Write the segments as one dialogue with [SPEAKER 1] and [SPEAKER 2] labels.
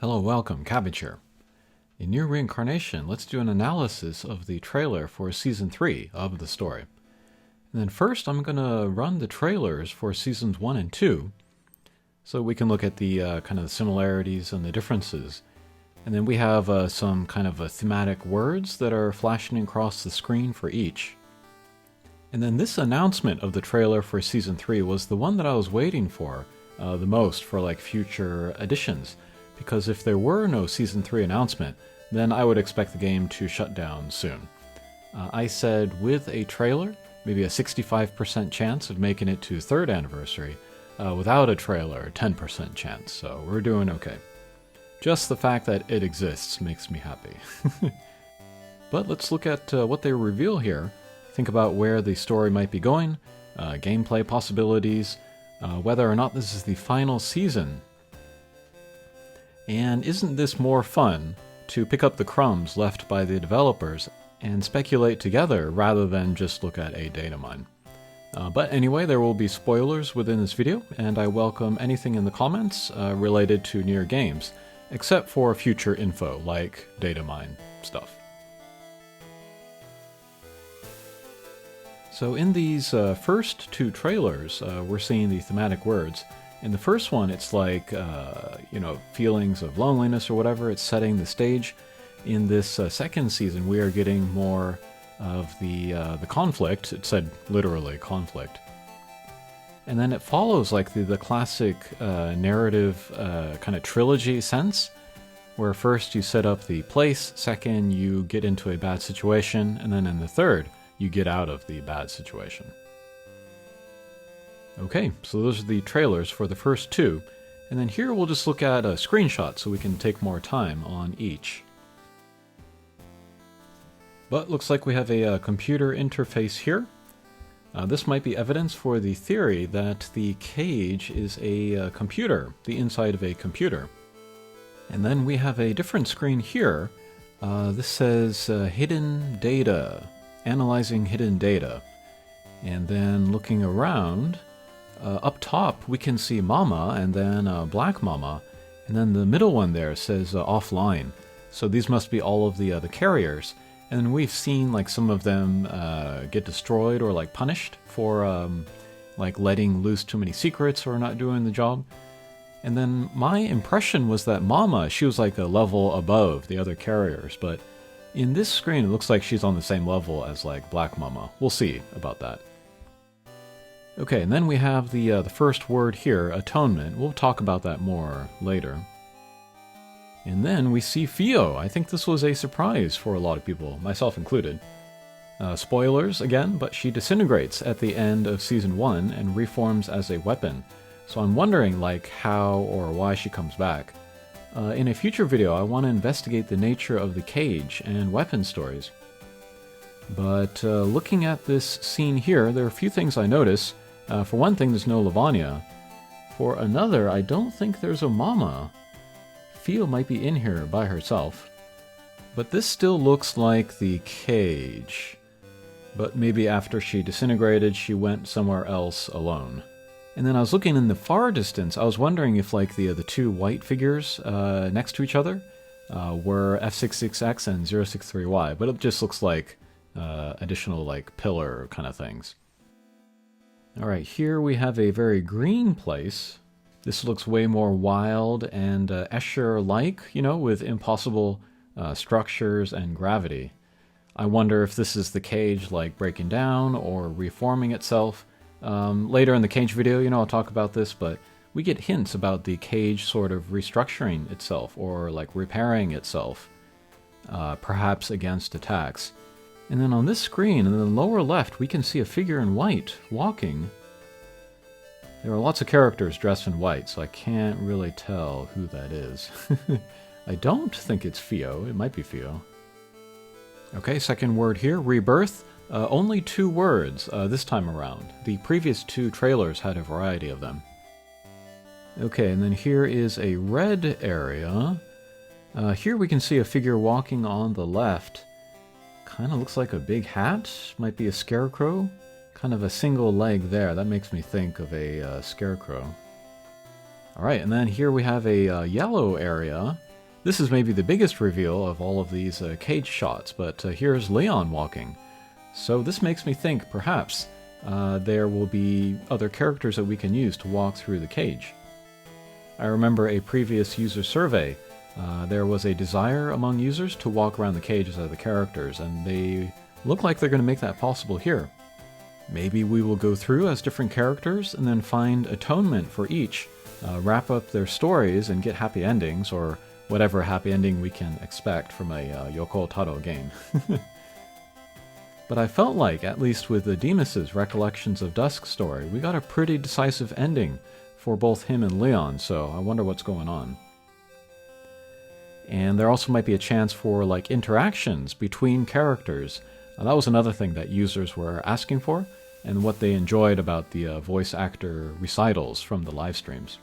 [SPEAKER 1] Hello, welcome, Cabbage here. In Nier Reincarnation, let's do an analysis of the trailer for Season 3 of the story. And then first, I'm going to run the trailers for Seasons 1 and 2, so we can look at the kind of the similarities and the differences. And then we have some kind of thematic words that are flashing across the screen for each. And then this announcement of the trailer for Season 3 was the one that I was waiting for the most for like future editions. Because if there were no Season 3 announcement, then I would expect the game to shut down soon. I said with a trailer, maybe a 65% chance of making it to 3rd anniversary. Without a trailer, 10% chance, so we're doing okay. Just the fact that it exists makes me happy. But let's look at what they reveal here. Think about where the story might be going, gameplay possibilities, whether or not this is the final season. And isn't this more fun to pick up the crumbs left by the developers and speculate together rather than just look at a data mine? But anyway, there will be spoilers within this video, and I welcome anything in the comments related to Nier games, except for future info like data mine stuff. So in these first two trailers, we're seeing the thematic words. In the first one, it's like, feelings of loneliness or whatever. It's setting the stage. In this second season, we are getting more of the conflict. It said literally conflict. And then it follows like the classic narrative kind of trilogy sense, where first you set up the place, second you get into a bad situation, and then in the third, you get out of the bad situation. Okay, so those are the trailers for the first two, and then here we'll just look at a screenshot so we can take more time on each. But looks like we have a computer interface here. This might be evidence for the theory that the cage is a computer, the inside of a computer. And then we have a different screen here. This says hidden data, analyzing hidden data. And then looking around, up top, we can see Mama and then Black Mama, and then the middle one there says offline. So these must be all of the carriers, and we've seen like some of them get destroyed or like punished for like letting loose too many secrets or not doing the job. And then my impression was that Mama, she was like a level above the other carriers, but in this screen it looks like she's on the same level as like Black Mama. We'll see about that. Okay, and then we have the first word here, atonement. We'll talk about that more later. And then we see Fio. I think this was a surprise for a lot of people, myself included. Spoilers again, but she disintegrates at the end of Season 1 and reforms as a weapon. So I'm wondering like how or why she comes back. In a future video, I want to investigate the nature of the cage and weapon stories. But looking at this scene here, there are a few things I notice. For one thing, there's no Lavanya. For another, I don't think there's a Mama. Fio might be in here by herself. But this still looks like the cage. But maybe after she disintegrated, she went somewhere else alone. And then I was looking in the far distance, I was wondering if like the two white figures next to each other were F66X and 063Y, but it just looks like additional like pillar kind of things. Alright, here we have a very green place. This looks way more wild and Escher-like, with impossible structures and gravity. I wonder if this is the cage like breaking down or reforming itself. Later in the cage video, I'll talk about this, but we get hints about the cage sort of restructuring itself or like repairing itself, perhaps against attacks. And then on this screen, in the lower left, we can see a figure in white walking. There are lots of characters dressed in white, so I can't really tell who that is. I don't think it's Fio. It might be Fio. Okay, second word here, rebirth. Only 2 words this time around. The previous 2 trailers had a variety of them. Okay, and then here is a red area. Here we can see a figure walking on the left. Kind of looks like a big hat. Might be a scarecrow. Kind of a single leg there. That makes me think of a scarecrow. Alright, and then here we have a yellow area. This is maybe the biggest reveal of all of these cage shots, but here's Leon walking. So this makes me think, perhaps, there will be other characters that we can use to walk through the cage. I remember a previous user survey. There was a desire among users to walk around the cages as the characters, and they look like they're going to make that possible here. Maybe we will go through as different characters and then find atonement for each, wrap up their stories and get happy endings, or whatever happy ending we can expect from a Yoko Taro game. But I felt like, at least with the Demus's Recollections of Dusk story, we got a pretty decisive ending for both him and Leon, so I wonder what's going on. And there also might be a chance for like interactions between characters. That was another thing that users were asking for, and what they enjoyed about the voice actor recitals from the live streams.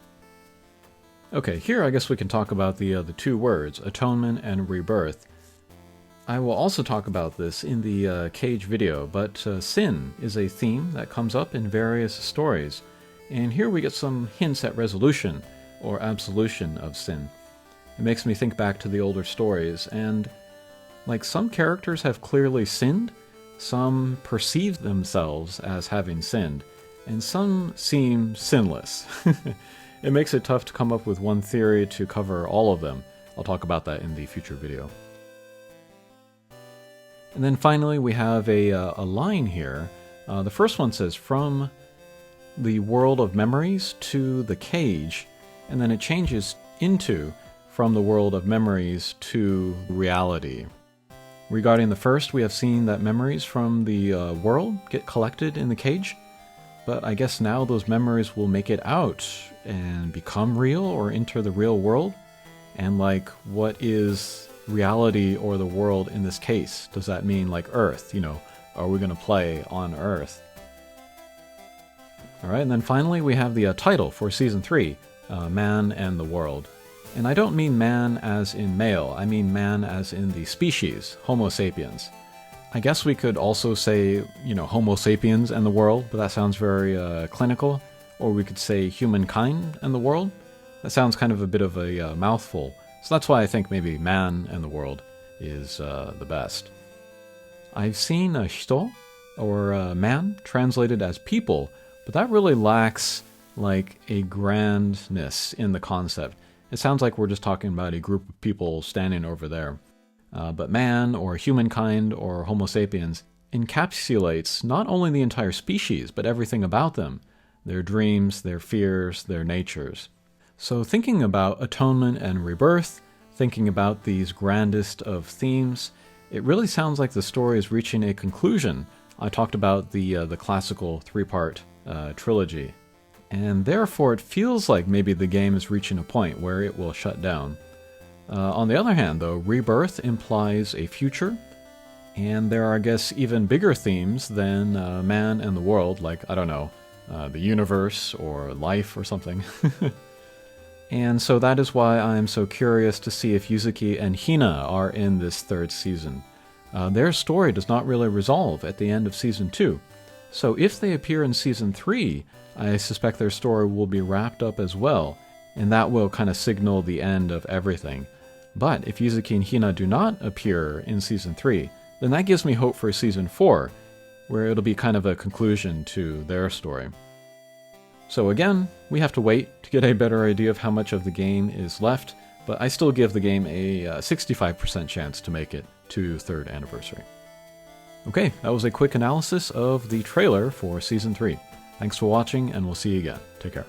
[SPEAKER 1] Okay, here I guess we can talk about the two words, atonement and rebirth. I will also talk about this in the cage video, but sin is a theme that comes up in various stories, and here we get some hints at resolution, or absolution of sin. It makes me think back to the older stories, and like some characters have clearly sinned, some perceive themselves as having sinned, and some seem sinless. It makes it tough to come up with one theory to cover all of them. I'll talk about that in the future video. And then finally we have a line here. The first one says, from the world of memories to the cage, and then it changes into from the world of memories to reality. Regarding the first, we have seen that memories from the world get collected in the cage, but I guess now those memories will make it out and become real or enter the real world. And like, what is reality or the world in this case? Does that mean like Earth? You know, are we going to play on Earth? Alright, and then finally we have the title for Season 3, Man and the World. And I don't mean man as in male, I mean man as in the species, Homo sapiens. I guess we could also say, you know, Homo sapiens and the world, but that sounds very clinical. Or we could say humankind and the world. That sounds kind of a bit of a mouthful. So that's why I think maybe man and the world is the best. I've seen hito, or man, translated as people, but that really lacks like a grandness in the concept. It sounds like we're just talking about a group of people standing over there. But man, or humankind, or Homo sapiens, encapsulates not only the entire species, but everything about them. Their dreams, their fears, their natures. So thinking about atonement and rebirth, thinking about these grandest of themes, it really sounds like the story is reaching a conclusion. I talked about the classical three-part trilogy. And therefore it feels like maybe the game is reaching a point where it will shut down. On the other hand, though, rebirth implies a future, and there are, I guess, even bigger themes than man and the world, like, I don't know, the universe or life or something. And so that is why I'm so curious to see if Yuzuki and Hina are in this third season. Their story does not really resolve at the end of Season 2. So if they appear in Season 3, I suspect their story will be wrapped up as well, and that will kind of signal the end of everything. But if Yuzuki and Hina do not appear in Season 3, then that gives me hope for Season 4, where it'll be kind of a conclusion to their story. So again, we have to wait to get a better idea of how much of the game is left, but I still give the game a 65% chance to make it to 3rd anniversary. Okay, that was a quick analysis of the trailer for Season 3. Thanks for watching, and we'll see you again. Take care.